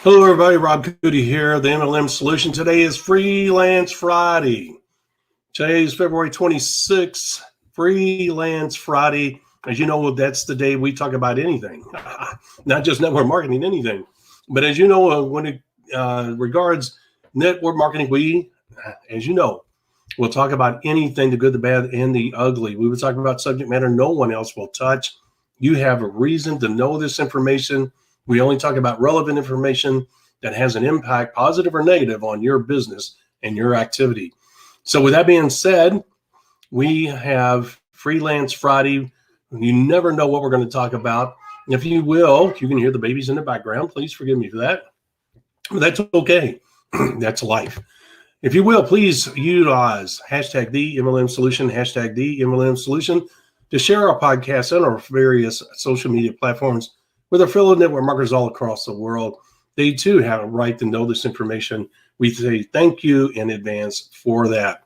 Hello, everybody. Rob Cootie here, the MLM Solution. Today is Freelance Friday. Today is February 26th, Freelance Friday. As you know, that's the day we talk about anything, not just network marketing, anything. But as you know, when it regards network marketing, as you know, we'll talk about anything, the good, the bad, and the ugly. We will talk about subject matter no one else will touch. You have a reason to know this information. We only talk about relevant information that has an impact, positive or negative, on your business and your activity. So with that being said, we have Freelance Friday. You never know what we're going to talk about. If you will, you can hear the babies in the background. Please forgive me for that. But that's okay. That's life. If you will, please utilize hashtag the MLM Solution, hashtag the MLM Solution to share our podcast on our various social media platforms with our fellow network marketers all across the world. They too have a right to know this information. We say thank you in advance for that.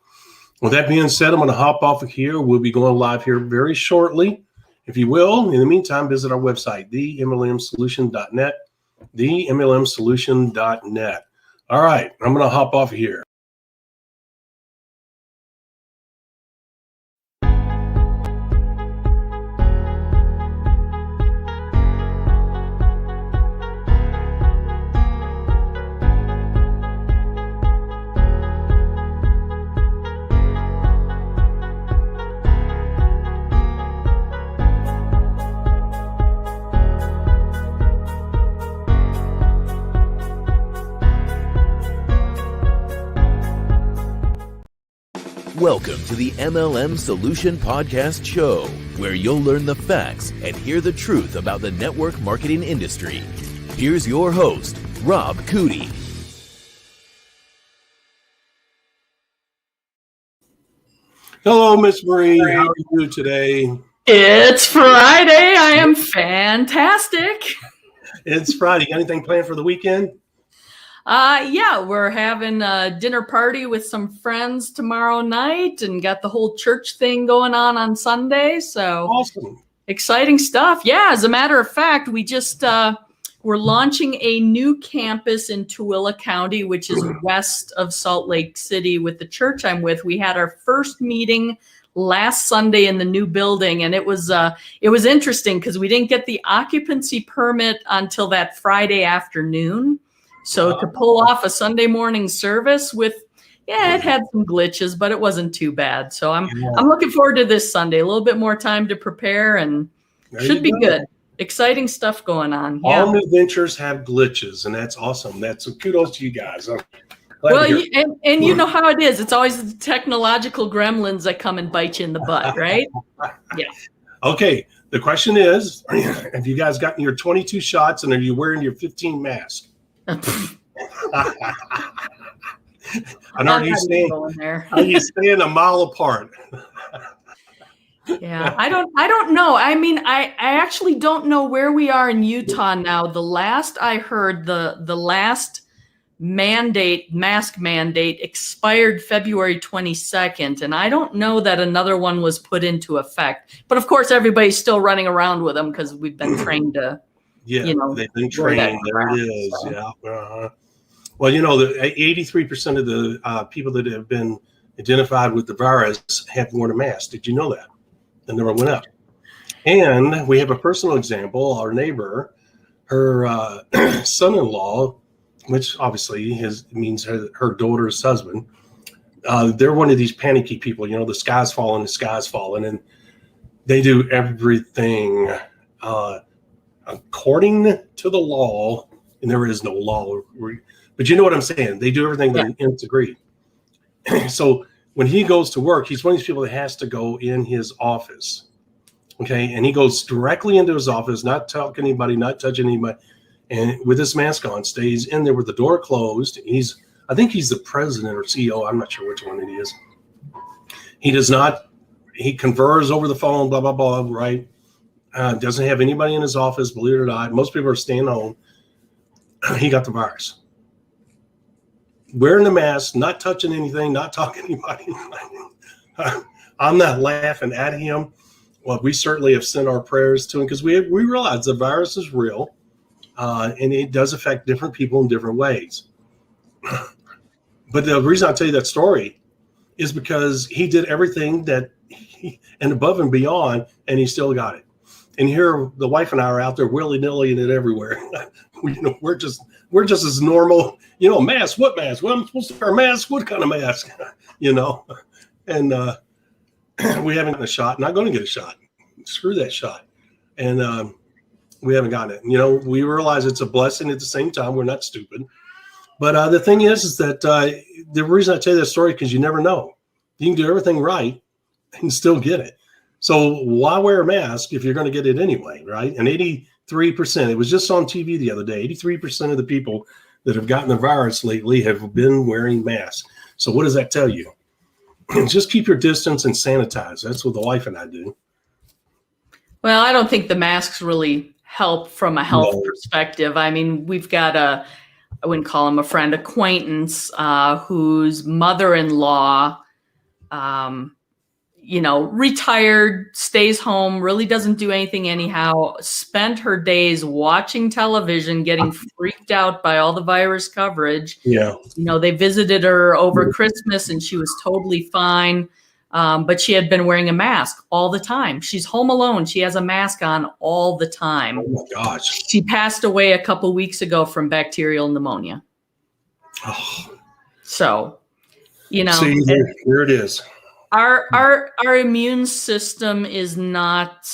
With that being said, I'm going to hop off of here. We'll be going live here very shortly. If you will, in the meantime, visit our website, themlmsolution.net, themlmsolution.net. All right, I'm going to hop off here. Welcome to the MLM Solution Podcast Show, where you'll learn the facts and hear the truth about the network marketing industry. Here's your host, Rob Cootie. Hello, Miss Marie. How are you today? It's Friday. I am fantastic. It's Friday. Got anything planned for the weekend? Yeah, we're having a dinner party with some friends tomorrow night and got the whole church thing going on Sunday. So awesome. Exciting stuff. Yeah, as a matter of fact, we just we're launching a new campus in Tooele County, which is west of Salt Lake City with the church I'm with. We had our first meeting last Sunday in the new building, and it was interesting because we didn't get the occupancy permit until that Friday afternoon. So to pull off a Sunday morning service it had some glitches, but it wasn't too bad. So I'm looking forward to this Sunday. A little bit more time to prepare, and should be good. Exciting stuff going on. Yeah. All new ventures have glitches, and that's awesome. That's kudos to you guys. Well, and you know how it is. It's always the technological gremlins that come and bite you in the butt, right? Yeah. Okay. The question is, have you guys gotten your 22 shots, and are you wearing your 15 mask? And are you staying a mile apart? Yeah, I don't know. I mean, I actually don't know where we are in Utah now. The last I heard, the last mask mandate expired February 22nd, and I don't know that another one was put into effect. But of course, everybody's still running around with them because we've been trained to. Yeah, they've been trained. There it is. So. Yeah. Well, the 83% of the people that have been identified with the virus have worn a mask. Did you know that? The number went up. And we have a personal example. Our neighbor, her son-in-law, which obviously means her daughter's husband. They're one of these panicky people. The sky's falling, and they do everything according to the law, and there is no law, but you know what I'm saying? They do everything that it's agreed. So when he goes to work, he's one of these people that has to go in his office, okay? And he goes directly into his office, not talking to anybody, not touching anybody, and with his mask on, stays in there with the door closed. I think he's the president or CEO. I'm not sure which one it is. He confers over the phone, blah, blah, blah, right? Doesn't have anybody in his office, believe it or not. Most people are staying home. He got the virus. Wearing the mask, not touching anything, not talking to anybody. I'm not laughing at him. Well, we certainly have sent our prayers to him because we realize the virus is real. and it does affect different people in different ways. But the reason I tell you that story is because he did everything and above and beyond, and he still got it. And here, the wife and I are out there willy-nilly and it everywhere. We're just as normal. Mask. What mask? Well, I'm supposed to wear a mask. What kind of mask? And we haven't gotten a shot. Not going to get a shot. Screw that shot. And we haven't gotten it. We realize it's a blessing at the same time. We're not stupid. But the thing is that the reason I tell you that story, because you never know. You can do everything right and still get it. So why wear a mask if you're going to get it anyway, right? And 83%, it was just on TV the other day, 83% of the people that have gotten the virus lately have been wearing masks. So what does that tell you? Just keep your distance and sanitize. That's what the wife and I do. Well, I don't think the masks really help from a health perspective. I mean, we've got I wouldn't call him a friend, acquaintance, whose mother-in-law, retired, stays home, really doesn't do anything anyhow, spent her days watching television, getting freaked out by all the virus coverage. Yeah. They visited her over Christmas and she was totally fine. But she had been wearing a mask all the time. She's home alone. She has a mask on all the time. Oh my gosh. She passed away a couple weeks ago from bacterial pneumonia. Oh. So, See, here it is. Our immune system is not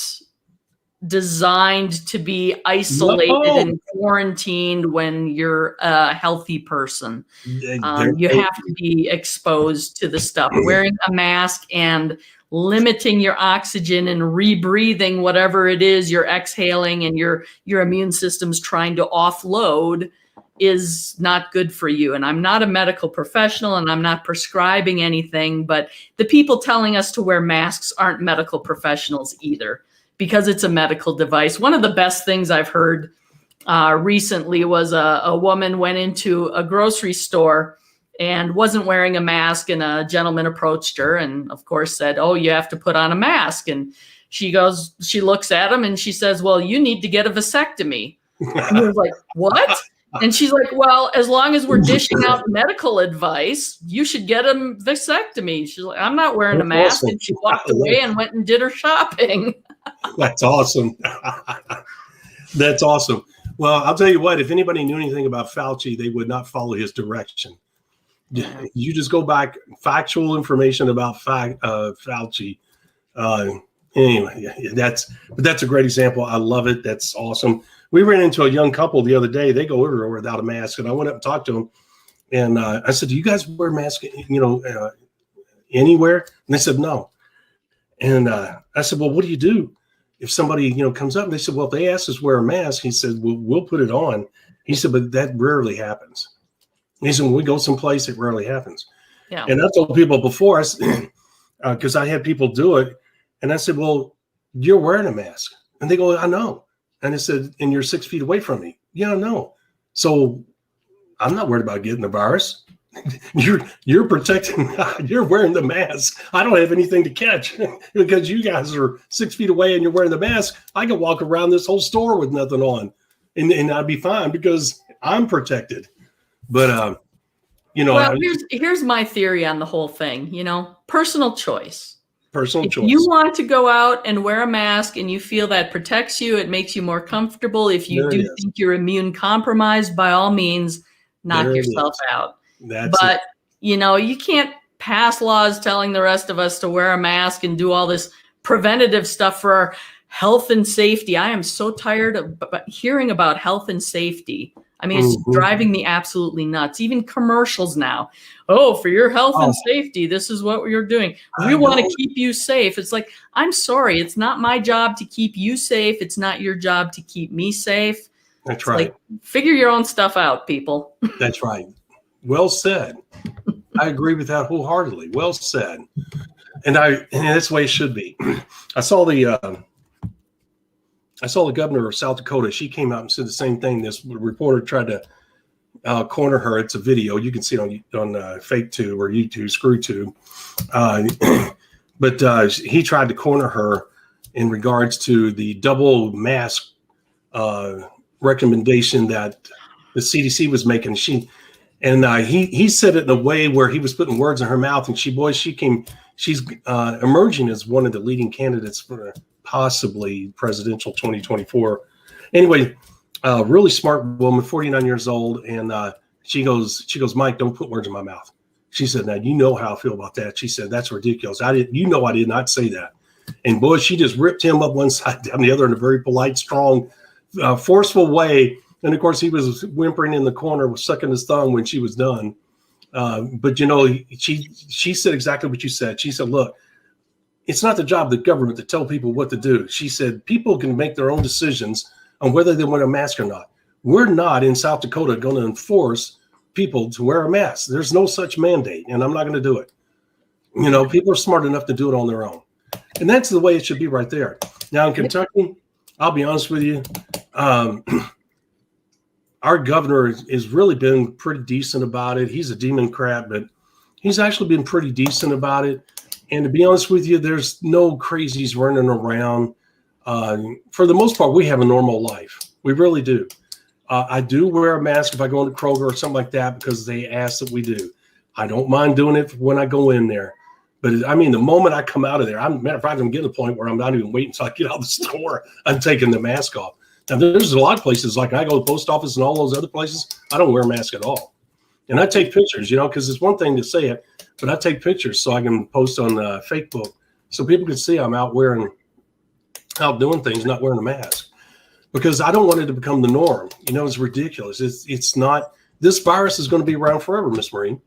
designed to be isolated and quarantined when you're a healthy person. You have to be exposed to the stuff. Wearing a mask and limiting your oxygen and rebreathing whatever it is you're exhaling and your immune system's trying to offload is not good for you. And I'm not a medical professional and I'm not prescribing anything, but the people telling us to wear masks aren't medical professionals either, because it's a medical device. One of the best things I've heard recently was a woman went into a grocery store and wasn't wearing a mask, and a gentleman approached her and of course said, "Oh, you have to put on a mask." And she looks at him and she says, "Well, you need to get a vasectomy." And he was like, "What?" And she's like, "Well, as long as we're dishing out medical advice, you should get a vasectomy." She's like, "I'm not wearing a mask." And she walked away and went and did her shopping. That's awesome. That's awesome. Well, I'll tell you what, if anybody knew anything about Fauci, they would not follow his direction. You just go back, factual information about Fauci. Anyway, that's a great example. I love it. That's awesome. We ran into a young couple the other day. They go everywhere without a mask, and I went up and talked to them. And I said, "Do you guys wear masks, anywhere?" And they said, "No." And I said, "Well, what do you do if somebody, comes up?" And they said, "Well, if they ask us to wear a mask," he said, we'll put it on. He said, "But that rarely happens." He said, "When we go someplace, it rarely happens." Yeah. And I told people before, because I had people do it, and I said, "Well, you're wearing a mask." And they go, "I know." And I said, "And you're 6 feet away from me." "Yeah, I know." So I'm not worried about getting the virus. You're protecting. You're wearing the mask. I don't have anything to catch because you guys are 6 feet away and you're wearing the mask. I can walk around this whole store with nothing on, and I'd be fine because I'm protected. But well, here's my theory on the whole thing. Personal choice. Personal choice. If you want to go out and wear a mask and you feel that protects you, it makes you more comfortable. If you think you're immune compromised, by all means, knock yourself out. But you can't pass laws telling the rest of us to wear a mask and do all this preventative stuff for our health and safety. I am so tired of hearing about health and safety. I mean, it's driving me absolutely nuts. Even commercials now. "Oh, for your health and safety, this is what we're doing. We want to keep you safe." It's like, I'm sorry, it's not my job to keep you safe. It's not your job to keep me safe. That's right. Like, figure your own stuff out, people. That's right. Well said. I agree with that wholeheartedly. Well said. And that's the way it should be. I saw the governor of South Dakota. She came out and said the same thing. This reporter tried to corner her. It's a video. You can see it on Fake Tube or YouTube, Screw Tube. But he tried to corner her in regards to the double mask recommendation that the CDC was making. He said it in a way where he was putting words in her mouth, and she's emerging as one of the leading candidates for possibly presidential 2024. Anyway, really smart woman, 49 years old, and she goes, Mike, don't put words in my mouth. She said, now you know how I feel about that. She said, that's ridiculous. I did not say that. And boy, she just ripped him up one side, down the other in a very polite, strong, forceful way. And of course, he was whimpering in the corner, was sucking his thumb when she was done. But she said exactly what you said. She said, look, it's not the job of the government to tell people what to do. She said, people can make their own decisions on whether they wear a mask or not. We're not in South Dakota going to enforce people to wear a mask. There's no such mandate, and I'm not going to do it. People are smart enough to do it on their own. And that's the way it should be right there. Now in Kentucky, I'll be honest with you, our governor has really been pretty decent about it. He's a Democrat, but he's actually been pretty decent about it. And to be honest with you, there's no crazies running around. For the most part, we have a normal life. We really do. I do wear a mask if I go into Kroger or something like that because they ask that we do. I don't mind doing it when I go in there. But I mean, the moment I come out of there, matter of fact, I'm getting to the point where I'm not even waiting until I get out of the store. I'm taking the mask off. Now, there's a lot of places, like I go to the post office and all those other places, I don't wear a mask at all. And I take pictures, because it's one thing to say it, but I take pictures so I can post on Facebook so people can see I'm out doing things, not wearing a mask. Because I don't want it to become the norm. It's ridiculous. It's not. This virus is going to be around forever, Miss Maureen.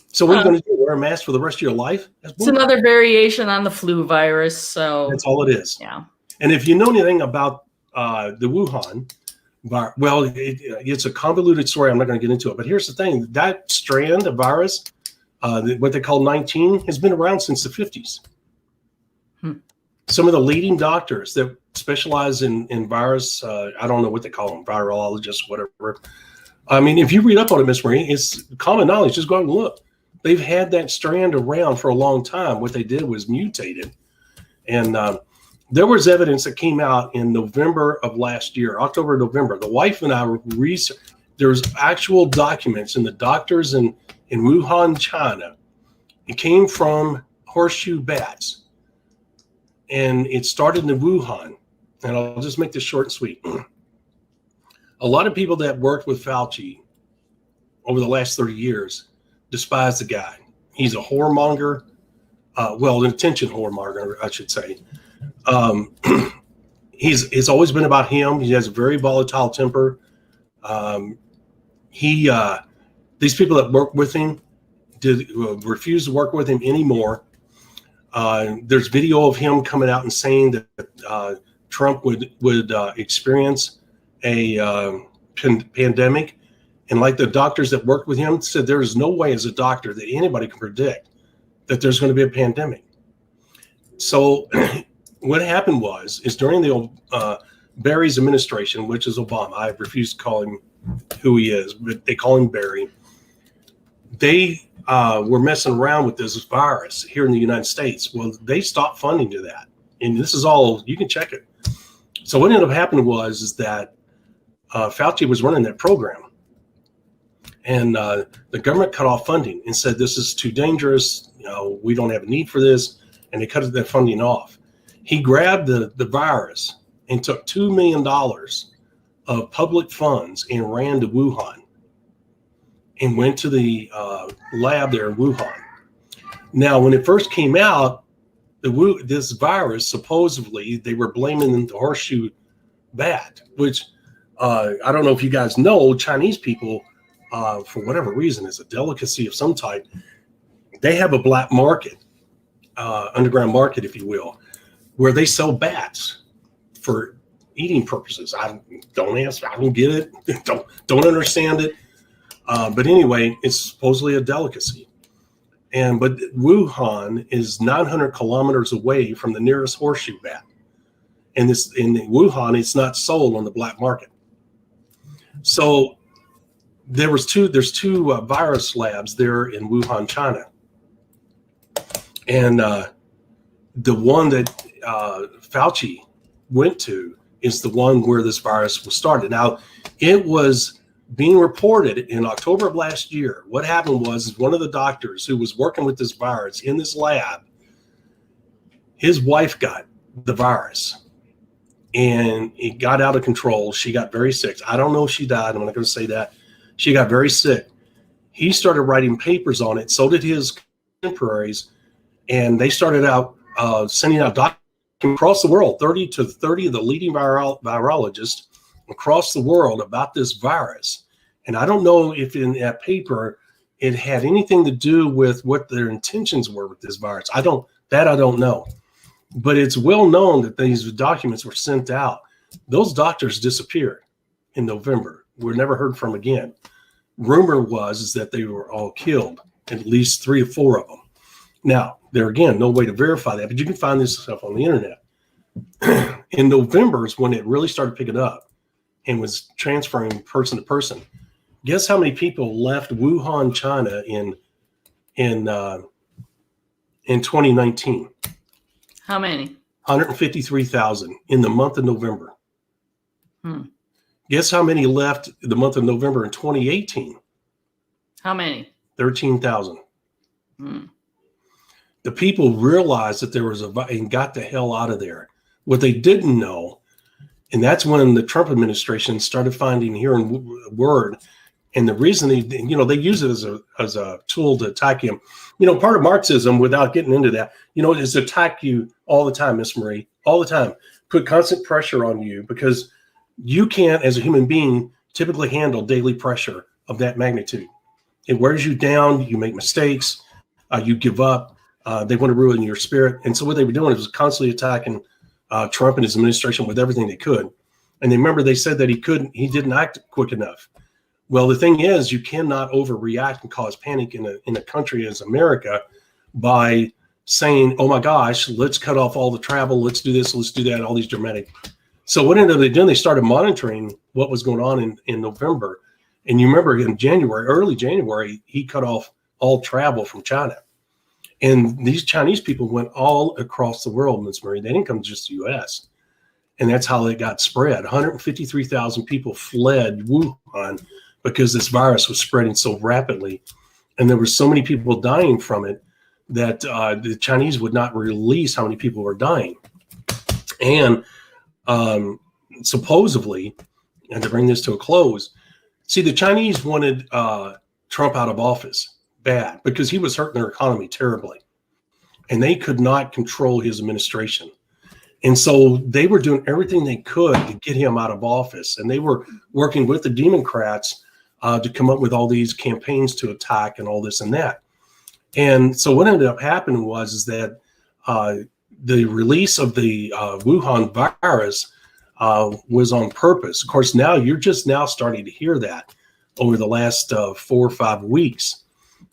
So what are you going to do? Wear a mask for the rest of your life? It's another variation on the flu virus. So that's all it is. Yeah. And if you know anything about the Wuhan, it's a convoluted story. I'm not going to get into it. But here's the thing: that strand of virus, what they call 19, has been around since the 50s. Some of the leading doctors that specialize in virus, I don't know what they call them, virologists, whatever. I mean, if you read up on it, Miss Marie, it's common knowledge. Just go out and look. They've had that strand around for a long time. What they did was mutated. And there was evidence that came out in November of last year, October, November. The wife and I researched. There's actual documents in the doctors in Wuhan, China. It came from horseshoe bats. And it started in Wuhan. And I'll just make this short and sweet. A lot of people that worked with Fauci over the last 30 years despise the guy. He's a whoremonger. An attention whoremonger, I should say. It's always been about him. He has a very volatile temper. These people that work with him refuse to work with him anymore. There's video of him coming out and saying that Trump would experience a pandemic. And like the doctors that worked with him said, there is no way as a doctor that anybody can predict that there's going to be a pandemic. So what happened is during the Barry's administration, which is Obama, I refuse to call him who he is, but they call him Barry. They were messing around with this virus here in the United States. Well, they stopped funding to that. And this is all, you can check it. So what ended up happening is that Fauci was running that program. And the government cut off funding and said, this is too dangerous. We don't have a need for this. And they cut that funding off. He grabbed the virus and took $2 million of public funds and ran to Wuhan and went to the lab there in Wuhan. Now, when it first came out, this virus, supposedly, they were blaming the horseshoe bat, which I don't know if you guys know, Chinese people, for whatever reason, it's a delicacy of some type. They have a black market, underground market, if you will, where they sell bats for eating purposes. I don't ask, I don't get it, don't understand it. But anyway, it's supposedly a delicacy. But Wuhan is 900 kilometers away from the nearest horseshoe bat. And in Wuhan, it's not sold on the black market. So there's two virus labs there in Wuhan, China. And the one that Fauci went to is the one where this virus was started. Now, it was being reported in October of last year. What happened was one of the doctors who was working with this virus in this lab, his wife got the virus and it got out of control. She got very sick. I don't know if she died. I'm not going to say that. She got very sick. He started writing papers on it. So did his contemporaries. And they started out sending out documents across the world, 30 of the leading virologists across the world about this virus. And I don't know if in that paper it had anything to do with what their intentions were with this virus. I don't know. But it's well known that these documents were sent out. Those doctors disappeared in November. Were never heard from again. Rumor was that they were all killed, at least 3 or 4 of them. Now, there again, no way to verify that, but you can find this stuff on the internet. In November is when it really started picking up and was transferring person to person. Guess how many people left Wuhan, China in 2019? How many? 153,000 in the month of November. Guess how many left the month of November in 2018? How many? 13,000. The people realized that there was and got the hell out of there. What they didn't know, and that's when the Trump administration started hearing word. And the reason they use it as a tool to attack him. Part of Marxism, without getting into that, is to attack you all the time, Miss Marie, all the time. Put constant pressure on you because you can't, as a human being, typically handle daily pressure of that magnitude. It wears you down. You make mistakes. You give up. They want to ruin your spirit. And so what they were doing was constantly attacking Trump and his administration with everything they could. And they said that he didn't act quick enough. Well, the thing is, you cannot overreact and cause panic in a country as America by saying, oh my gosh, let's cut off all the travel. Let's do this. Let's do that. All these dramatic. So what ended up doing, they started monitoring what was going on in November. And you remember in early January, he cut off all travel from China. And these Chinese people went all across the world, Ms. Marie. They didn't come just to the U.S. And that's how it got spread. 153,000 people fled Wuhan because this virus was spreading so rapidly. And there were so many people dying from it that the Chinese would not release how many people were dying. And supposedly, and to bring this to a close, see, the Chinese wanted Trump out of office bad because he was hurting their economy terribly. And they could not control his administration. And so they were doing everything they could to get him out of office. And they were working with the Democrats to come up with all these campaigns to attack and all this and that. And so what ended up happening was that the release of the Wuhan virus was on purpose. Of course, now you're just now starting to hear that over the last 4 or 5 weeks,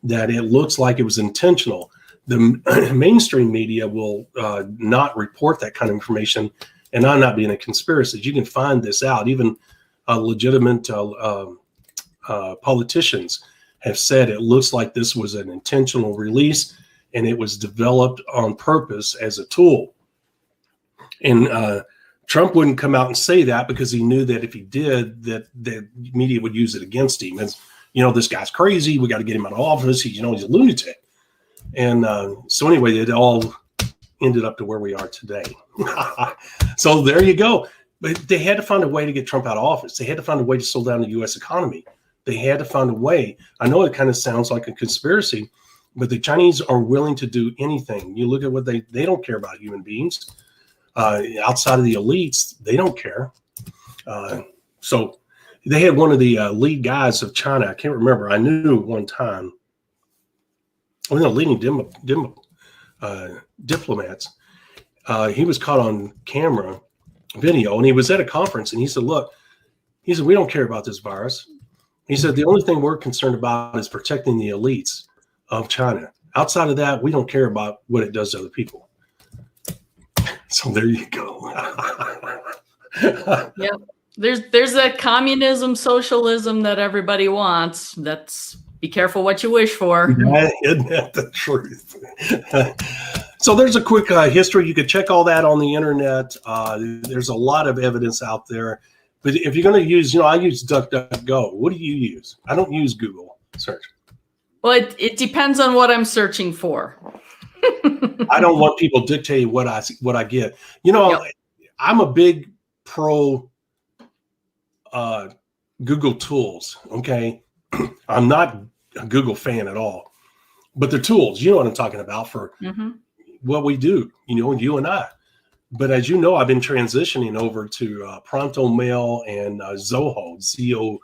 that it looks like it was intentional. The mainstream media will not report that kind of information, and I'm not being a conspiracist. You can find this out. Even legitimate politicians have said it looks like this was an intentional release, and it was developed on purpose as a tool. And Trump wouldn't come out and say that because he knew that if he did, that the media would use it against him. As this guy's crazy. We got to get him out of office. He's a lunatic. And so anyway, it all ended up to where we are today. So there you go. But they had to find a way to get Trump out of office. They had to find a way to slow down the U.S. economy. They had to find a way. I know it kind of sounds like a conspiracy, but the Chinese are willing to do anything. You look at what they don't care about human beings. Outside of the elites, they don't care. So they had one of the lead guys of China. I can't remember. I knew one time. One of the leading diplomats. He was caught on camera video, and he was at a conference, and he said, look, we don't care about this virus. He said, the only thing we're concerned about is protecting the elites of China. Outside of that, we don't care about what it does to other people. So there you go. Yep. There's a communism, socialism that everybody wants. Be careful what you wish for. Isn't that the truth? So there's a quick history. You could check all that on the internet. There's a lot of evidence out there. But if you're going to use, I use DuckDuckGo. What do you use? I don't use Google search. Well, it depends on what I'm searching for. I don't want people dictating what I get. Yep. I'm a big pro Google tools. Okay, I'm not a Google fan at all, but they're tools. You know what I'm talking about for what we do. You and I. But as you know, I've been transitioning over to Pronto Mail and Zoho, Zoho,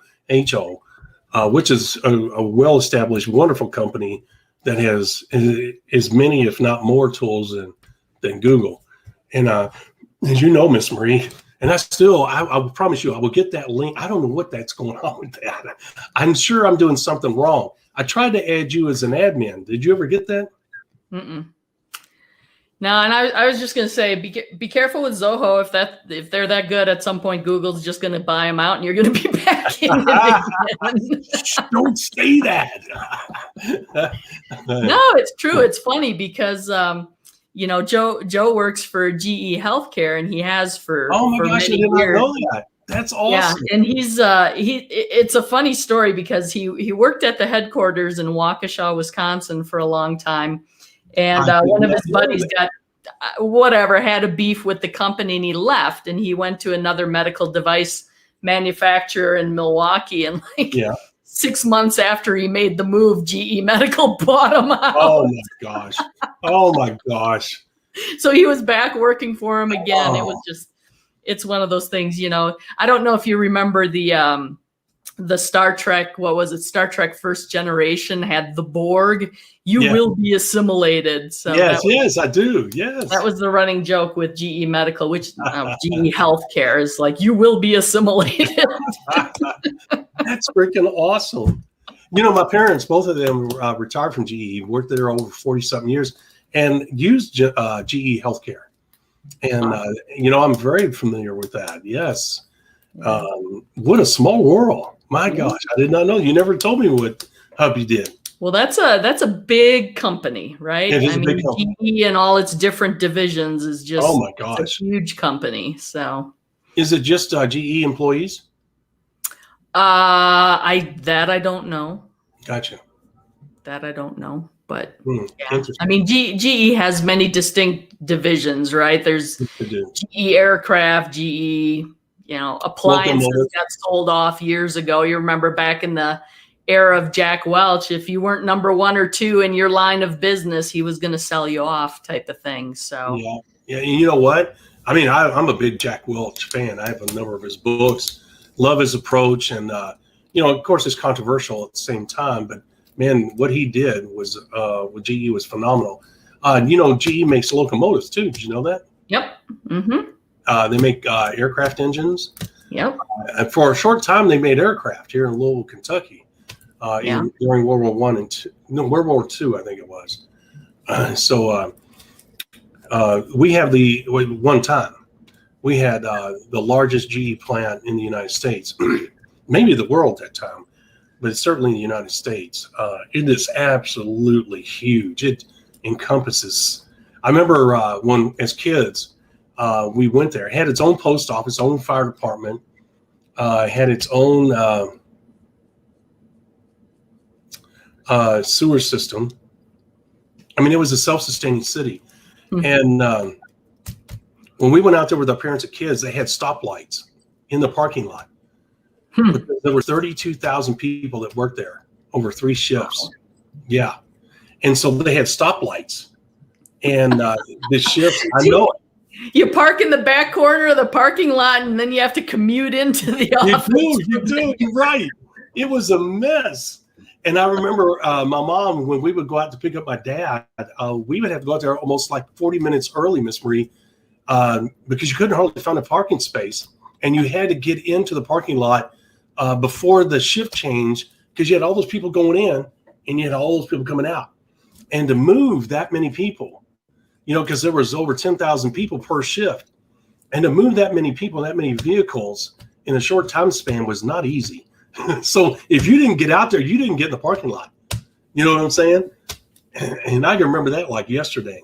which is a well-established, wonderful company that has as many, if not more, tools than Google. And as you know, Miss Marie, and I will promise you, I will get that link. I don't know what that's going on with that. I'm sure I'm doing something wrong. I tried to add you as an admin. Did you ever get that? Mm-mm. No, and I was just going to say, be careful with Zoho. If they're that good, at some point Google's just going to buy them out, and you're going to be back in it. Don't say that. No, it's true. It's funny because Joe works for GE Healthcare, and he has for gosh, many I did not years. know that. That's awesome. Yeah, and it's a funny story because he worked at the headquarters in Waukesha, Wisconsin for a long time. And one of his buddies had a beef with the company, and he left, and he went to another medical device manufacturer in Milwaukee. And 6 months after he made the move, GE Medical bought him out. Oh my gosh. So he was back working for him again. It's one of those things, I don't know if you remember the Star Trek, what was it? Star Trek First Generation had the Borg. You will be assimilated. So yes, I do. Yes. That was the running joke with GE Medical, which GE Healthcare is like, you will be assimilated. That's freaking awesome. My parents, both of them retired from GE, worked there over 40 something years and used GE Healthcare. And, I'm very familiar with that. Yes. What a small world. My gosh, I did not know. You never told me what hubby did. Well, that's a big company, right? It is a big company. GE and all its different divisions is just it's a huge company. So, is it just GE employees? I don't know. Gotcha. That I don't know, but GE has many distinct divisions, right? There's GE Aircraft, GE. Appliances got sold off years ago. You remember back in the era of Jack Welch, if you weren't number 1 or 2 in your line of business, he was going to sell you off type of thing. So yeah. And you know what? I mean, I'm a big Jack Welch fan. I have a number of his books, love his approach. And, of course, it's controversial at the same time. But, man, what he did was with GE was phenomenal. GE makes locomotives, too. Did you know that? Yep. Mm-hmm. They make aircraft engines. Yep. For a short time, they made aircraft here in Louisville, Kentucky, during World War World War II, I think it was. We have one time we had the largest GE plant in the United States, maybe the world at that time, but it's certainly in the United States. It is absolutely huge. It encompasses. I remember when, as kids, we went there. It had its own post office, own fire department, had its own sewer system. I mean, it was a self-sustaining city. Mm-hmm. And when we went out there with our parents and kids, they had stoplights in the parking lot. Because there were 32,000 people that worked there over 3 shifts. Wow. Yeah. And so they had stoplights. And the shifts, I know it. You park in the back corner of the parking lot, and then you have to commute into the office. You do. You're right. It was a mess. And I remember my mom, when we would go out to pick up my dad, we would have to go out there almost like 40 minutes early, Miss Marie, because you couldn't hardly find a parking space. And you had to get into the parking lot before the shift change because you had all those people going in and you had all those people coming out. And to move that many people, because there was over 10,000 people per shift. And to move that many people, that many vehicles in a short time span was not easy. So if you didn't get out there, you didn't get in the parking lot. You know what I'm saying? And I can remember that like yesterday.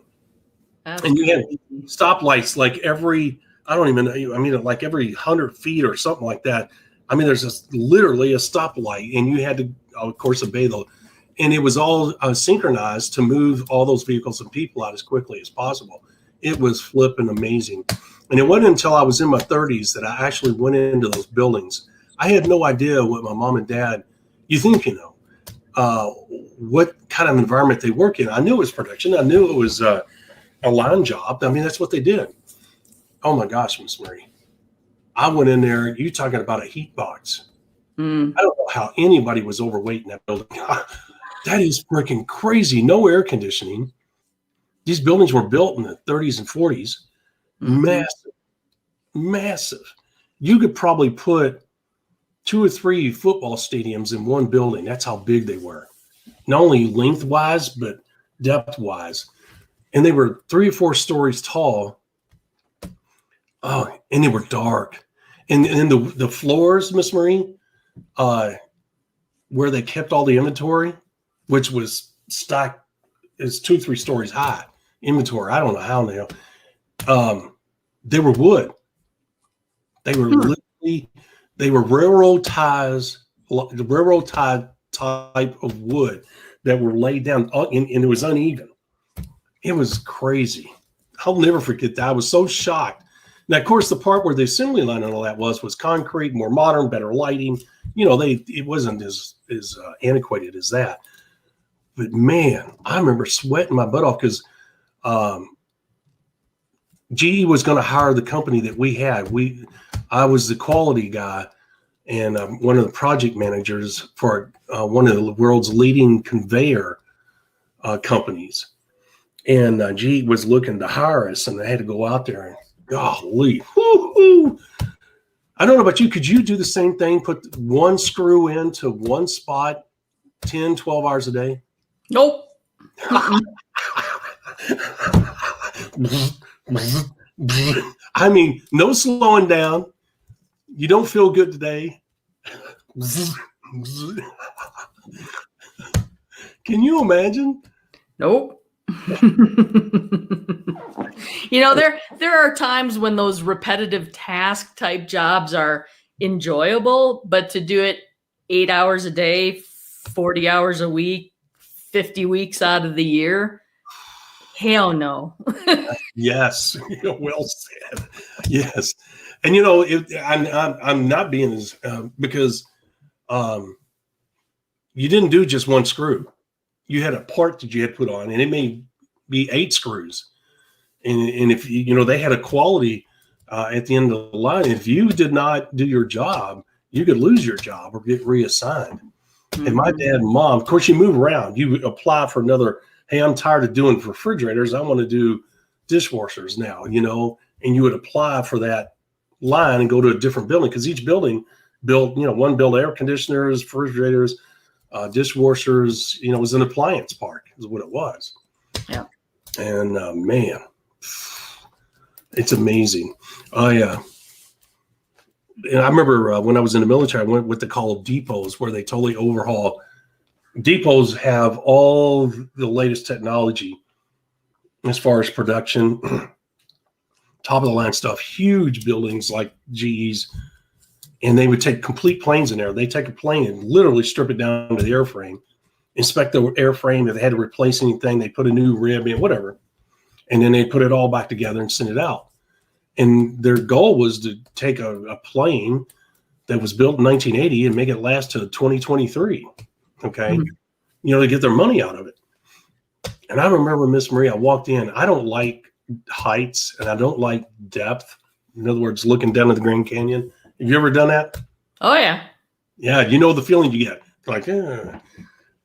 That's and you had crazy. stoplights like every, I don't even know, I mean, like every 100 feet or something like that. I mean, there's literally a stoplight, and you had to, of course, obey those. And it was all synchronized to move all those vehicles and people out as quickly as possible. It was flipping amazing. And it wasn't until I was in my 30s that I actually went into those buildings. I had no idea what my mom and dad, what kind of environment they work in. I knew it was production. I knew it was a line job. I mean, that's what they did. Oh my gosh, Miss Marie. I went in there, you talking about a heat box. Mm. I don't know how anybody was overweight in that building. That is freaking crazy. No air conditioning. These buildings were built in the 30s and 40s. Mhm. Massive. You could probably put 2 or 3 football stadiums in one building. That's how big they were. Not only lengthwise, but depth-wise. And they were 3 or 4 stories tall. Oh, and they were dark. And the floors, Miss Marie, where they kept all the inventory, which was stacked, is 2 or 3 stories high. Inventory, I don't know how now. They were wood. They were literally, they were railroad ties, the railroad tie type of wood that were laid down, and it was uneven. It was crazy. I'll never forget that. I was so shocked. Now, of course, the part where the assembly line and all that was concrete, more modern, better lighting. It wasn't as antiquated as that. But man, I remember sweating my butt off because GE was going to hire the company that we had. I was the quality guy and one of the project managers for one of the world's leading conveyor companies. And GE was looking to hire us, and I had to go out there and golly, woo-hoo. I don't know about you. Could you do the same thing? Put one screw into one spot 10, 12 hours a day? Nope. I mean, no slowing down. You don't feel good today. Can you imagine? Nope. There are times when those repetitive task type jobs are enjoyable, but to do it 8 hours a day, 40 hours a week, 50 weeks out of the year, hell no. Yes, well said. Yes, and I'm not being as because you didn't do just one screw. You had a part that you had put on, and it may be 8 screws. And if they had a quality at the end of the line, if you did not do your job, you could lose your job or get reassigned. Mm-hmm. And my dad and mom, of course, you move around. You apply for another. Hey, I'm tired of doing refrigerators. I want to do dishwashers now. And you would apply for that line and go to a different building because each building built. One built air conditioners, refrigerators, dishwashers. It was an appliance park is what it was. Yeah. And man, it's amazing. And I remember when I was in the military, I went what they call depots, where they totally overhaul. Depots have all the latest technology as far as production, top of the line stuff, huge buildings like GE's, and they would take complete planes in there. They take a plane and literally strip it down to the airframe, inspect the airframe. If they had to replace anything, they put a new rib in, whatever. And then they put it all back together and send it out. And their goal was to take a plane that was built in 1980 and make it last to 2023. Okay. Mm-hmm. To get their money out of it. And I remember, Miss Marie, I walked in. I don't like heights and I don't like depth. In other words, looking down at the Grand Canyon. Have you ever done that? Oh, yeah. Yeah. The feeling you get. Like, and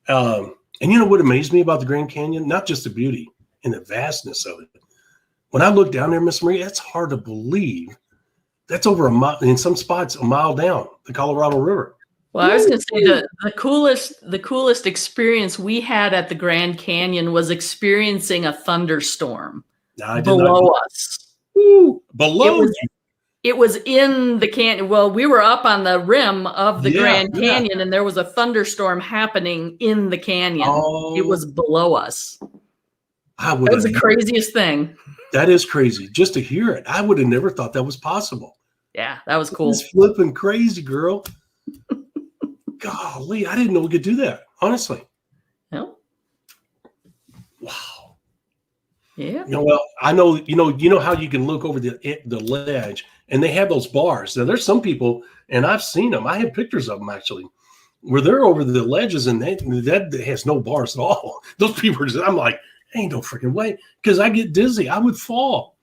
what amazed me about the Grand Canyon? Not just the beauty and the vastness of it. When I look down there, Miss Marie, it's hard to believe that's over a mile, in some spots, a mile down the Colorado River. Well, I was going to say the coolest experience we had at the Grand Canyon was experiencing a thunderstorm below us. Ooh, below you. It was in the canyon. Well, we were up on the rim of the Grand Canyon, and there was a thunderstorm happening in the canyon. Oh. It was below us. I would. That was the craziest thing. That is crazy. Just to hear it, I would have never thought that was possible. Yeah, that was cool. It's flipping crazy, girl. Golly, I didn't know we could do that. Honestly. No. Wow. Yeah. Well, I know. You know how you can look over the ledge, and they have those bars. Now, there's some people, and I've seen them. I have pictures of them actually, where they're over the ledges, and that has no bars at all. Those people are just. I'm like, ain't no freaking way, because I get dizzy. I would fall.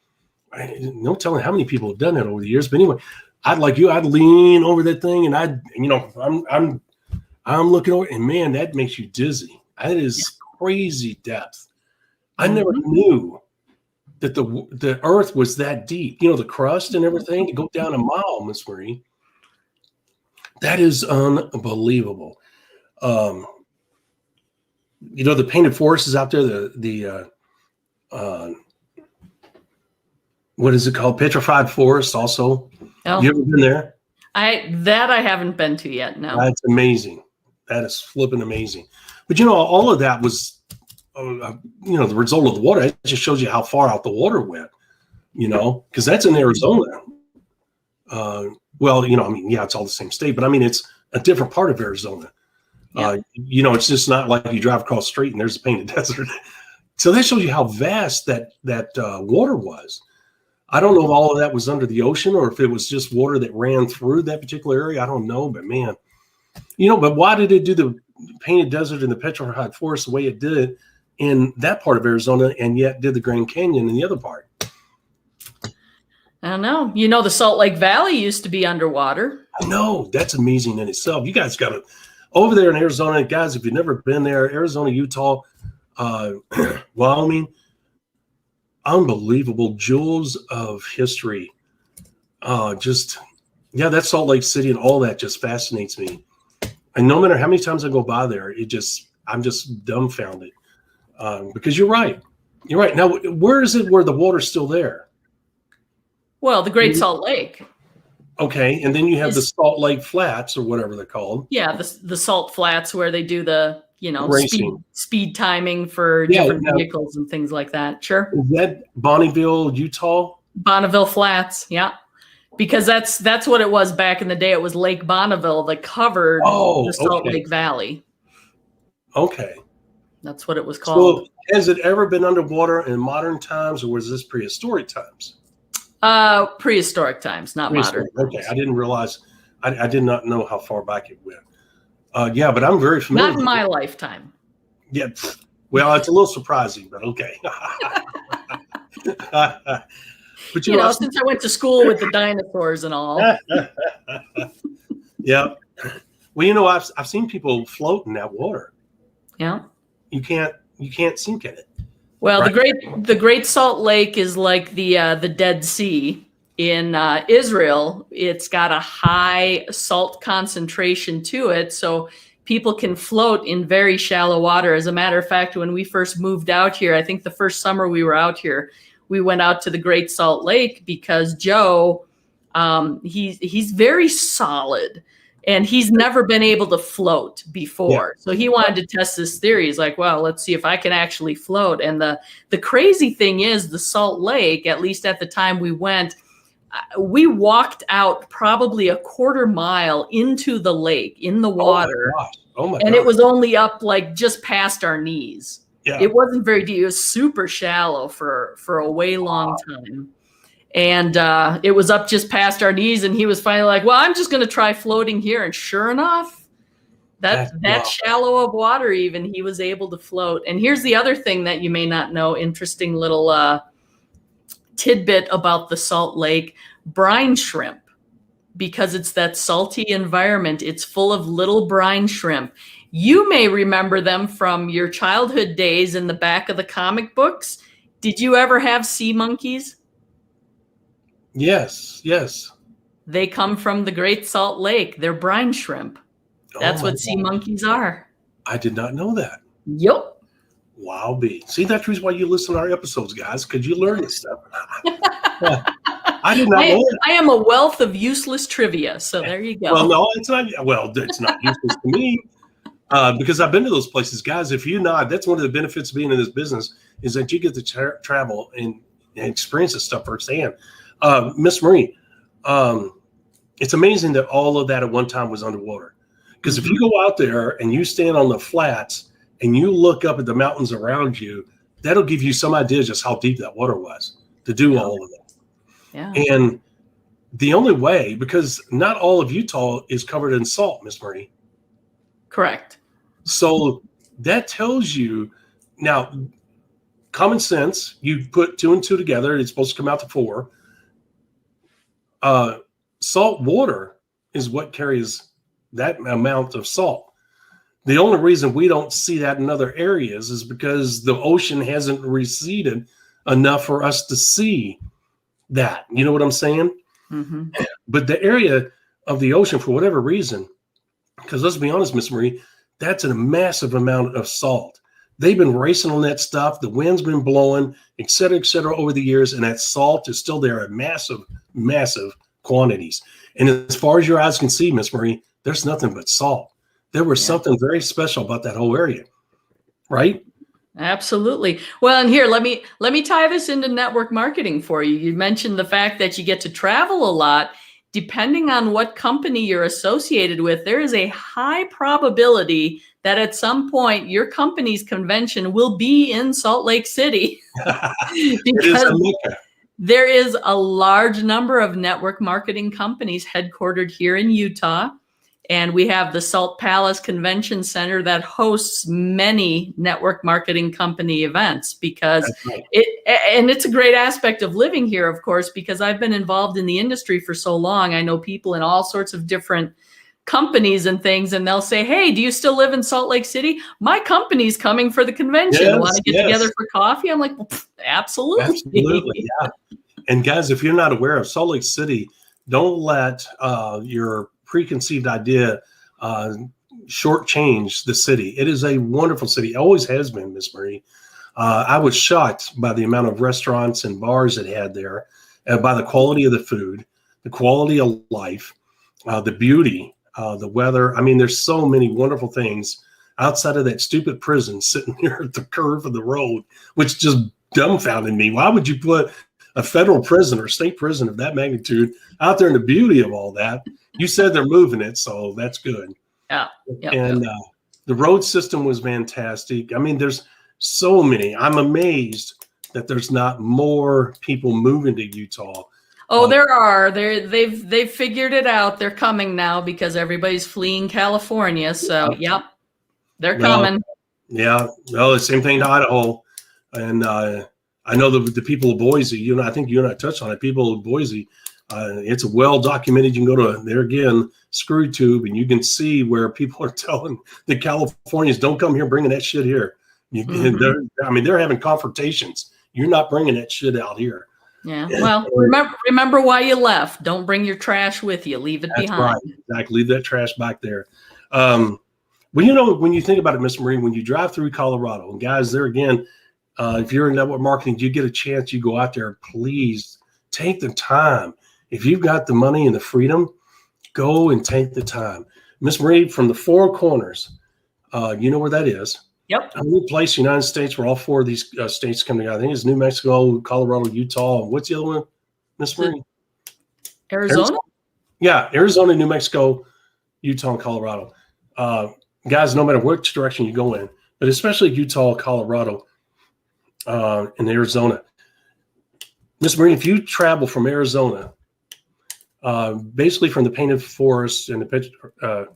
No telling how many people have done that over the years. But anyway, I'd lean over that thing, and I'm looking over, and man, that makes you dizzy. That is crazy depth. I never knew that the earth was that deep. The crust and everything to go down a mile, Miss Marie. That is unbelievable. The painted forest is out there. The what is it called? Petrified forest. Also, you ever been there? I haven't been to yet. No, that's amazing. That is flipping amazing. But all of that was, the result of the water. It just shows you how far out the water went. Because that's in Arizona. It's all the same state, but it's a different part of Arizona. Yeah. It's just not like you drive across the street and there's a painted desert. So that shows you how vast that water was. I don't know if all of that was under the ocean or if it was just water that ran through that particular area. I don't know, but man, but why did it do the painted desert and the petrified forest the way it did in that part of Arizona and yet did the Grand Canyon in the other part? I don't know. The Salt Lake Valley used to be underwater. I know. That's amazing in itself. You guys got to, over there in Arizona, guys, if you've never been there, Arizona, Utah, Wyoming, unbelievable jewels of history. That Salt Lake City and all that just fascinates me. And no matter how many times I go by there, I'm just dumbfounded. Because you're right. You're right. Now, where is it where the water's still there? Well, the Great Salt Lake. Okay, and then you have the Salt Lake Flats or whatever they're called. Yeah, the Salt Flats where they do the speed timing for different vehicles and things like that. Sure. Is that Bonneville, Utah? Bonneville Flats, yeah. Because that's what it was back in the day. It was Lake Bonneville that covered the Salt Lake Valley. Okay. That's what it was called. So has it ever been underwater in modern times, or was this prehistoric times? Prehistoric times, not modern. Okay, I didn't realize. I did not know how far back it went. But I'm very familiar. Not in my lifetime. Yeah. Well, it's a little surprising, but okay. But since I went to school with the dinosaurs and all. Yeah. Well, I've seen people float in that water. Yeah. You can't sink in it. Well, right? the Great Salt Lake is like the Dead Sea in Israel. It's got a high salt concentration to it, so people can float in very shallow water. As a matter of fact, when we first moved out here, I think the first summer we were out here, we went out to the Great Salt Lake because Joe, he's very solid. And he's never been able to float before. Yeah. So he wanted to test this theory. He's like, well, let's see if I can actually float. And the crazy thing is the Salt Lake, at least at the time we went, we walked out probably a quarter mile into the lake in the water. Oh my and gosh. It was only up like just past our knees. Yeah. It wasn't very deep. It was super shallow for a way long time. And it was up just past our knees, and he was finally like, well, I'm just going to try floating here. And sure enough, that shallow of water even, he was able to float. And here's the other thing that you may not know, interesting little tidbit about the Salt Lake. Brine shrimp, because it's that salty environment, it's full of little brine shrimp. You may remember them from your childhood days in the back of the comic books. Did you ever have sea monkeys? Yes. They come from the Great Salt Lake. They're brine shrimp. That's what sea monkeys are. I did not know that. Yep. Wow, B. See, that's the reason why you listen to our episodes, guys, because you learn this stuff. I did not know that. I am a wealth of useless trivia, so there you go. Well, no, it's not. Well, it's not useless to me. because I've been to those places, guys. If you not, that's one of the benefits of being in this business is that you get to travel and experience this stuff firsthand. Miss Marie, it's amazing that all of that at one time was underwater. Because if you go out there and you stand on the flats and you look up at the mountains around you, that'll give you some idea just how deep that water was to do all of that. Yeah. And the only way, because not all of Utah is covered in salt, Miss Marie. Correct. So that tells you now, common sense, you put 2 and 2 together, it's supposed to come out to 4. Salt water is what carries that amount of salt. The only reason we don't see that in other areas is because the ocean hasn't receded enough for us to see that. You know what I'm saying? Mm-hmm. But the area of the ocean, for whatever reason, because let's be honest, Miss Marie, that's a massive amount of salt. They've been racing on that stuff. The wind's been blowing, et cetera, over the years. And that salt is still there at massive, massive quantities. And as far as your eyes can see, Miss Marie, there's nothing but salt. There was something very special about that whole area, right? Absolutely. Well, and here, let me tie this into network marketing for you. You mentioned the fact that you get to travel a lot. Depending on what company you're associated with, there is a high probability that at some point your company's convention will be in Salt Lake City. Because there is a large number of network marketing companies headquartered here in Utah. And we have the Salt Palace Convention Center that hosts many network marketing company events because it's a great aspect of living here, of course, because I've been involved in the industry for so long. I know people in all sorts of different companies and things, and they'll say, hey, do you still live in Salt Lake City? My company's coming for the convention. Yes, Want to get together for coffee? I'm like, well, absolutely. Absolutely, yeah. And guys, if you're not aware of Salt Lake City, don't let your preconceived idea shortchange the city. It is a wonderful city. It always has been, Miss Marie. I was shocked by the amount of restaurants and bars it had there, by the quality of the food, the quality of life, the beauty, the weather. I mean, there's so many wonderful things outside of that stupid prison sitting there at the curve of the road, which just dumbfounded me. Why would you put a federal prison or state prison of that magnitude out there in the beauty of all that? You said they're moving it, so that's good. Yeah. And the road system was fantastic. I mean, there's so many. I'm amazed that there's not more people moving to Utah. Oh, there are. They've figured it out. They're coming now because everybody's fleeing California. So, yep, they're coming. Yeah. Well, the same thing to Idaho. And I know the people of Boise, I think you and I touched on it, people of Boise, it's well documented. You can go to there again, ScrewTube, and you can see where people are telling the Californians, don't come here bringing that shit here. They're having confrontations. You're not bringing that shit out here. Yeah. Well, remember why you left. Don't bring your trash with you. Leave it behind. Right. Exactly. Leave that trash back there. Well, when you think about it, Miss Marie, when you drive through Colorado, and guys, there again, if you're in network marketing, you get a chance, you go out there, please take the time. If you've got the money and the freedom, go and take the time. Miss Marie, from the Four Corners, you know where that is. Yep. A new place, United States, where all 4 of these states come together. I think it's New Mexico, Colorado, Utah. What's the other one, Miss Marie? Arizona? Yeah, Arizona, New Mexico, Utah, and Colorado. Guys, no matter which direction you go in, but especially Utah, Colorado, and Arizona. Miss Marie, if you travel from Arizona, basically from the Painted Forest and the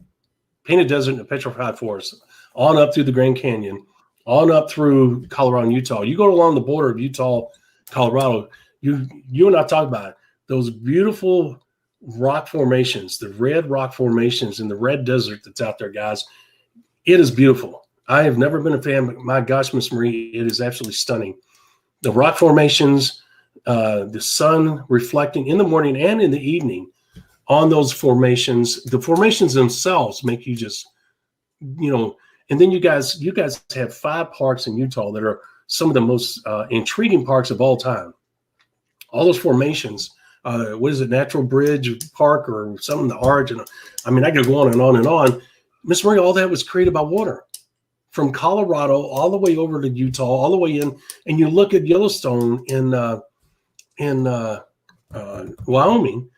Painted Desert and the Petrified Forest, on up through the Grand Canyon, on up through Colorado and Utah. You go along the border of Utah, Colorado, you and I talked about it, those beautiful rock formations, the red rock formations in the red desert that's out there, guys. It is beautiful. I have never been a fan, but my gosh, Miss Marie, it is absolutely stunning. The rock formations, the sun reflecting in the morning and in the evening on those formations. The formations themselves make you just, and then you guys have 5 parks in Utah that are some of the most intriguing parks of all time. All those formations, what is it, Natural Bridge Park or something, the Arch? I mean, I could go on and on and on. Miss Marie, all that was created by water. From Colorado all the way over to Utah, all the way in, and you look at Yellowstone in Wyoming,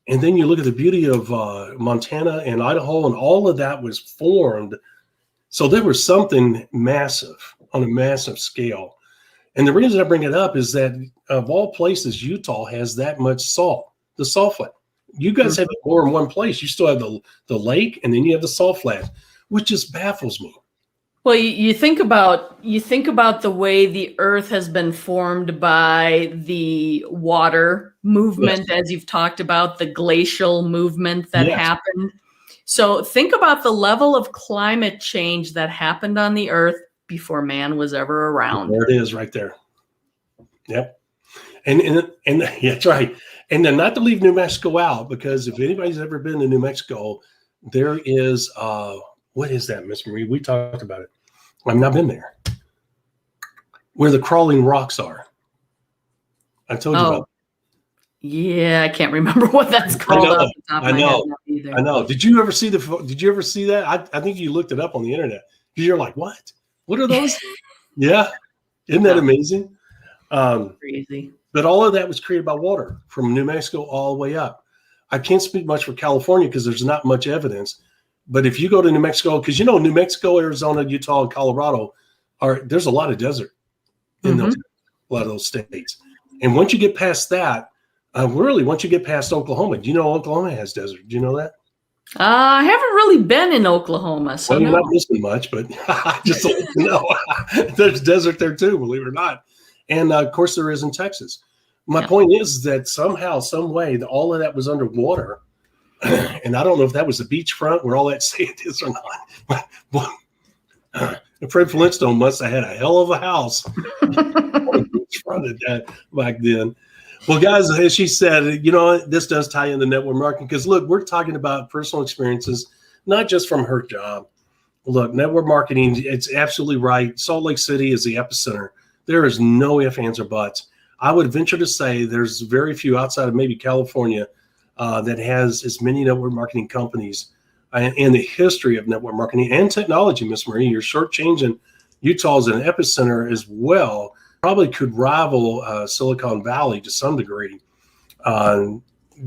and then you look at the beauty of Montana and Idaho, and all of that was formed. So there was something massive on a massive scale. And the reason I bring it up is that of all places, Utah has that much salt, the salt flat. You guys have it more in one place. You still have the lake, and then you have the salt flat, which just baffles me. Well, you think about the way the Earth has been formed by the water movement, Yes. as you've talked about, the glacial movement that Yes. happened. So think about the level of climate change that happened on the Earth before man was ever around. There it is, right there. Yep. And yeah, that's right. And then not to leave New Mexico out, because if anybody's ever been to New Mexico, there is what is that, Miss Marie? We talked about it. I've not been there. Where the crawling rocks are. I told you about. Yeah, I can't remember what that's called. know. Off the top of I my know. head not either. I know. Did you ever see that? I think you looked it up on the internet. You're like, what? What are those? Yeah. Isn't that amazing? Crazy. But all of that was created by water from New Mexico all the way up. I can't speak much for California because there's not much evidence. But if you go to New Mexico, because New Mexico, Arizona, Utah, and Colorado, there's a lot of desert in a lot of those states. And once you get past that, once you get past Oklahoma, do you know Oklahoma has desert? Do you know that? I haven't really been in Oklahoma, so Well, you're no. not missing much, but just to let you know, there's desert there too, believe it or not. And of course, there is in Texas. My point is that somehow, some way, all of that was underwater. And I don't know if that was the beachfront where all that sand is or not. Fred Flintstone must have had a hell of a house on the beachfront at that back then. Well, guys, as she said, this does tie into network marketing because, look, we're talking about personal experiences, not just from her job. Look, network marketing, it's absolutely right. Salt Lake City is the epicenter. There is no ifs, ands, or buts. I would venture to say there's very few outside of maybe California that has as many network marketing companies and the history of network marketing and technology, Miss Marie. You're shortchanging Utah as an epicenter as well. Probably could rival Silicon Valley to some degree.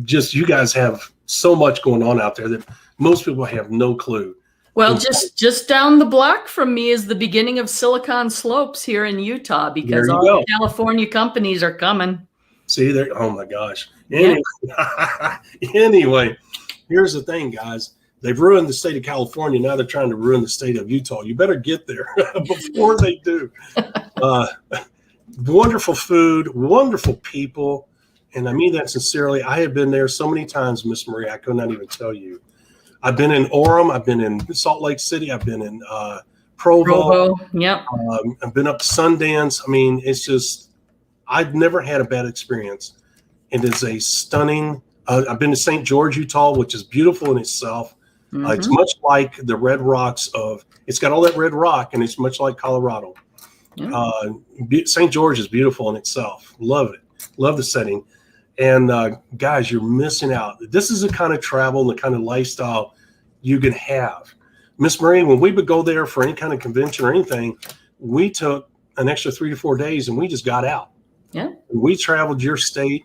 Just you guys have so much going on out there that most people have no clue. Well, just down the block from me is the beginning of Silicon Slopes here in Utah because all the California companies are coming. See there? Oh my gosh. Anyway, here's the thing, guys. They've ruined the state of California. Now they're trying to ruin the state of Utah. You better get there before they do. Wonderful food, wonderful people. And I mean that sincerely. I have been there so many times, Miss Marie, I could not even tell you. I've been in Orem. I've been in Salt Lake City. I've been in Provo. Yep. I've been up to Sundance. I mean, it's just, I've never had a bad experience. It is a stunning, I've been to St. George, Utah, which is beautiful in itself. It's much like the red rocks it's got all that red rock, and it's much like Colorado. St. George is beautiful in itself. Love it. Love the setting. And guys, you're missing out. This is the kind of travel and the kind of lifestyle you can have. Miss Marie, when we would go there for any kind of convention or anything, we took an extra 3 to 4 days and we just got out. Yeah. We traveled your state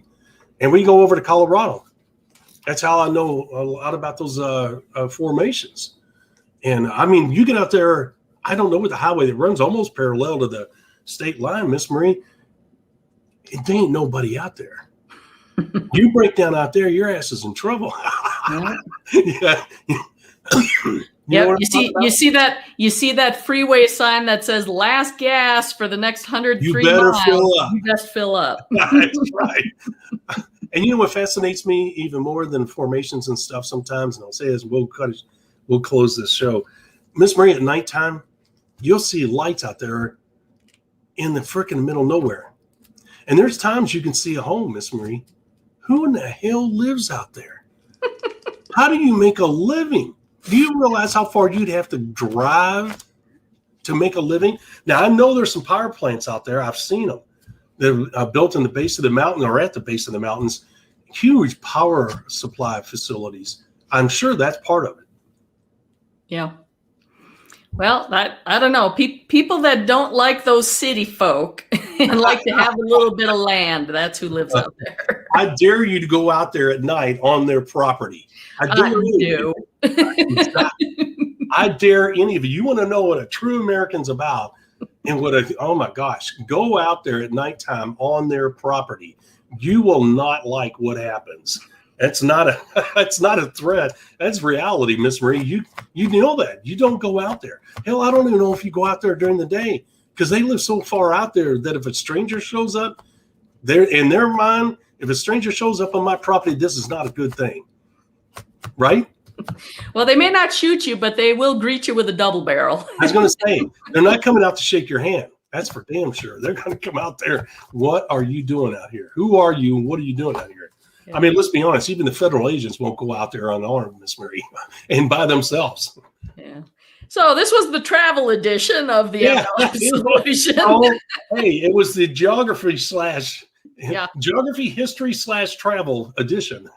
and we go over to Colorado. That's how I know a lot about those formations. And I mean, you get out there, I don't know what the highway that runs almost parallel to the state line, Miss Marie. There ain't nobody out there. You break down out there, your ass is in trouble. Yeah. Yeah, you see that freeway sign that says "Last gas for the next 103 miles." Fill up. You best fill up. That's right. And you know what fascinates me even more than formations and stuff sometimes, and I'll say this, we'll close this show. Miss Marie, at nighttime, you'll see lights out there in the freaking middle of nowhere. And there's times you can see a home, Miss Marie. Who in the hell lives out there? How do you make a living? Do you realize how far you'd have to drive to make a living? Now, I know there's some power plants out there. I've seen them. They're built in the base of the mountain or at the base of the mountains. Huge power supply facilities. I'm sure that's part of it. Yeah. Well, I don't know. People that don't like those city folk and like to have a little bit of land, that's who lives out there. I dare you to go out there at night on their property. I dare you. I dare any of you. You want to know what a true American's about, and oh my gosh, go out there at nighttime on their property. You will not like what happens. That's not a threat. That's reality, Miss Marie. You know that. You don't go out there. Hell, I don't even know if you go out there during the day, because they live so far out there that if a stranger shows up, they're in their mind, if a stranger shows up on my property, this is not a good thing. Right? Well, they may not shoot you, but they will greet you with a double barrel. I was going to say, they're not coming out to shake your hand. That's for damn sure. They're going to come out there. What are you doing out here? Who are you? What are you doing out here? Yeah. I mean, let's be honest. Even the federal agents won't go out there unarmed, Miss Marie, and by themselves. Yeah. So this was the travel edition of the MLM Solution. Hey, it was the geography history / travel edition.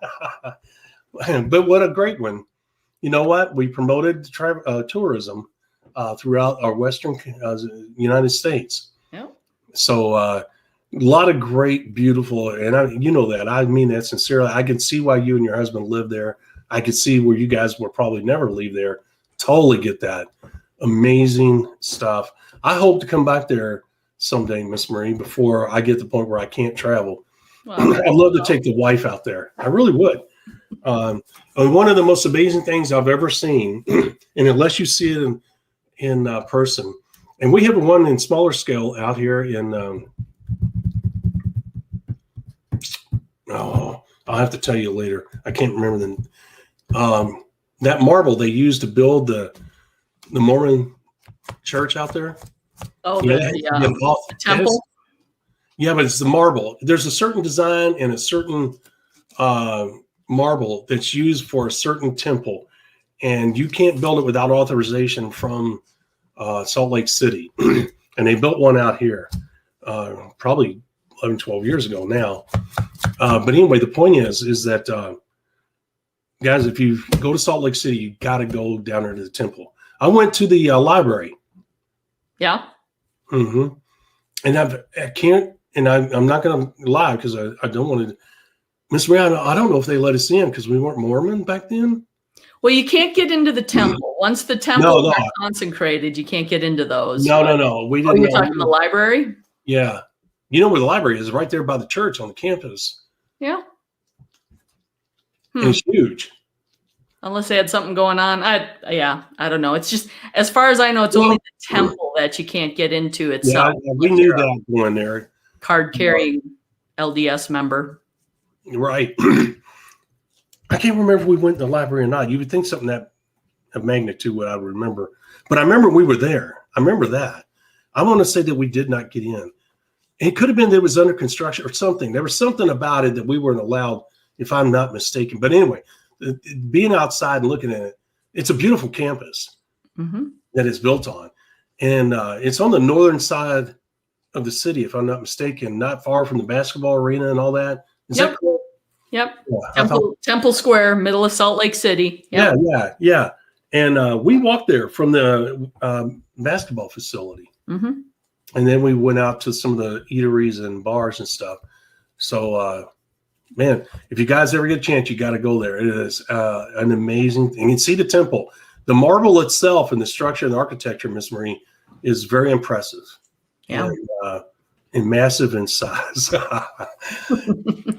But what a great one. You know what? We promoted tourism throughout our Western United States. Yeah. So a lot of great, beautiful, and you know that. I mean that sincerely. I can see why you and your husband live there. I could see where you guys will probably never leave there. Totally get that. Amazing stuff. I hope to come back there someday, Miss Marie, before I get to the point where I can't travel. Well, I'd love to take the wife out there. I really would. One of the most amazing things I've ever seen, and unless you see it in person, and we have one in smaller scale out here in I'll have to tell you later. I can't remember that marble they used to build the Mormon church out there. Oh, the temple. Yeah, but it's the marble. There's a certain design and a certain marble that's used for a certain temple, and you can't build it without authorization from Salt Lake City. And they built one out here probably 11, 12 years ago now. But anyway, the point is that guys, if you go to Salt Lake City, you got to go down there to the temple. I went to the library. Yeah. Mm-hmm. And I can't, and I'm not going to lie because I don't want to. Miss Rihanna, I don't know if they let us in because we weren't Mormon back then. Well, you can't get into the temple. Once the temple got consecrated, you can't get into those. No. We didn't. You're talking the library? Yeah. You know where the library is? Right there by the church on the campus. Yeah. It's huge. Unless they had something going on. I don't know. It's just, as far as I know, it's only the temple that you can't get into itself. Yeah, we knew that going there. Card-carrying LDS member. Right. I can't remember if we went to the library or not. You would think something that of magnitude would I remember. But I remember we were there. I remember that. I want to say that we did not get in. It could have been that it was under construction or something. There was something about it that we weren't allowed, if I'm not mistaken. But anyway, being outside and looking at it, it's a beautiful campus that it's built on. And it's on the northern side of the city, if I'm not mistaken, not far from the basketball arena and all that. Is that cool? Yep. Yeah, Temple Square, middle of Salt Lake City. Yep. Yeah. And we walked there from the basketball facility. Mm-hmm. And then we went out to some of the eateries and bars and stuff. So, man, if you guys ever get a chance, you got to go there. It is an amazing thing. You can see the temple. The marble itself and the structure and the architecture, Miss Marie, is very impressive. Yeah. And massive in size.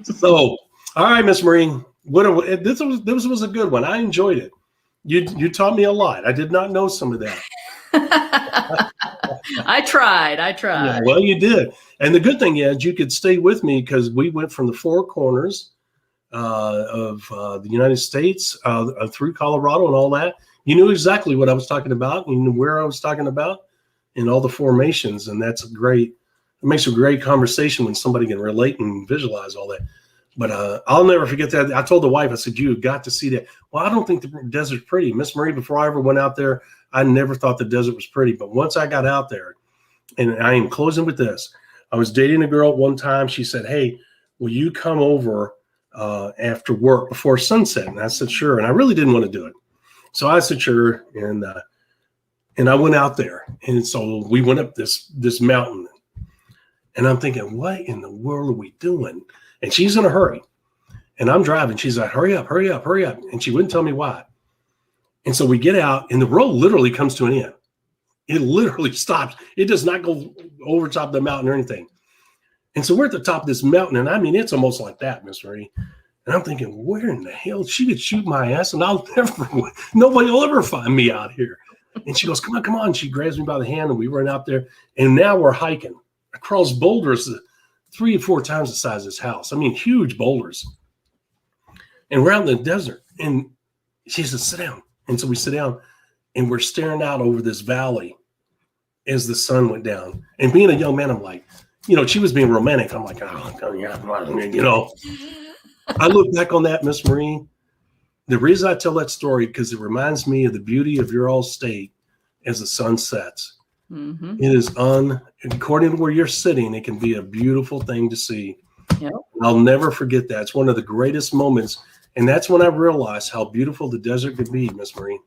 So, all right, Miss Marie, this was a good one. I enjoyed it. You taught me a lot. I did not know some of that. I tried. Yeah, well, you did. And the good thing is you could stay with me because we went from the four corners of the United States through Colorado and all that. You knew exactly what I was talking about and where I was talking about and all the formations. And that's it makes a great conversation when somebody can relate and visualize all that. But I'll never forget that. I told the wife, I said, you got to see that. Well, I don't think the desert's pretty. Miss Marie, before I ever went out there, I never thought the desert was pretty. But once I got out there, and I am closing with this, I was dating a girl at one time. She said, hey, will you come over after work before sunset? And I said, sure. And I really didn't want to do it. So I said, sure. And And I went out there. And so we went up this mountain. And I'm thinking, what in the world are we doing? And she's in a hurry. And I'm driving. She's like, hurry up, hurry up, hurry up. And she wouldn't tell me why. And so we get out, and the road literally comes to an end. It literally stops. It does not go over top of the mountain or anything. And so we're at the top of this mountain. And I mean, it's almost like that, Miss Marie. And I'm thinking, where in the hell? She could shoot my ass, and nobody will ever find me out here. And she goes, come on, come on. She grabs me by the hand, and we run out there. And now we're hiking across boulders 3 or 4 times the size of this house. I mean, huge boulders. And we're out in the desert. And she says, sit down. And so we sit down, and we're staring out over this valley as the sun went down. And being a young man, I'm like, she was being romantic. I'm like, oh, yeah, I look back on that, Miss Marie. The reason I tell that story, because it reminds me of the beauty of your all state as the sun sets. Mm-hmm. It is according to where you're sitting, it can be a beautiful thing to see. Yep. I'll never forget that. It's one of the greatest moments. And that's when I realized how beautiful the desert could be, Miss Marie.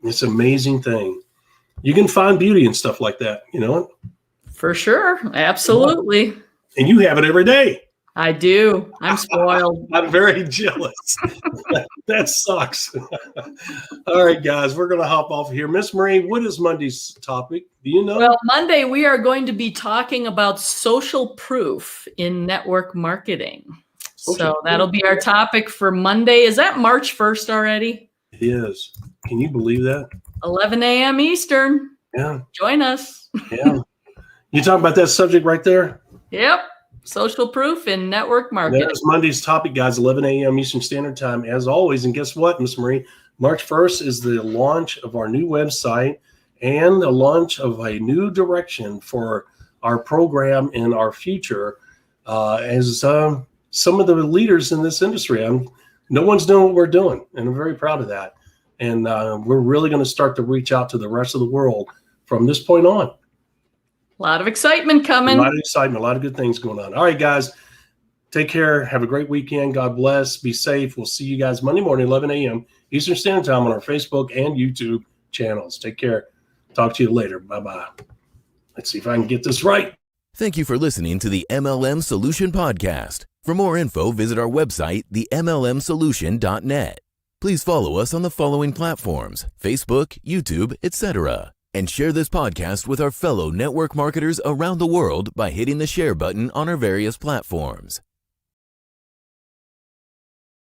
It's an amazing thing. You can find beauty in stuff like that, For sure. Absolutely. And you have it every day. I do. I'm spoiled. I'm very jealous. That sucks. All right, guys, we're going to hop off here. Miss Marie, what is Monday's topic? Do you know? Well, Monday, we are going to be talking about social proof in network marketing. So that'll be our topic for Monday. Is that March 1st already? It is. Can you believe that? 11 a.m. Eastern. Yeah. Join us. Yeah. You talking about that subject right there? Yep. Social proof in network marketing. That's Monday's topic, guys, 11 a.m. Eastern Standard Time, as always. And guess what, Miss Marie? March 1st is the launch of our new website and the launch of a new direction for our program and our future as some of the leaders in this industry. No one's doing what we're doing, and I'm very proud of that. And we're really going to start to reach out to the rest of the world from this point on. A lot of excitement coming. A lot of excitement, a lot of good things going on. All right, guys, take care. Have a great weekend. God bless. Be safe. We'll see you guys Monday morning, 11 a.m. Eastern Standard Time on our Facebook and YouTube channels. Take care. Talk to you later. Bye-bye. Let's see if I can get this right. Thank you for listening to the MLM Solution Podcast. For more info, visit our website, themlmsolution.net. Please follow us on the following platforms: Facebook, YouTube, etc. And share this podcast with our fellow network marketers around the world by hitting the share button on our various platforms.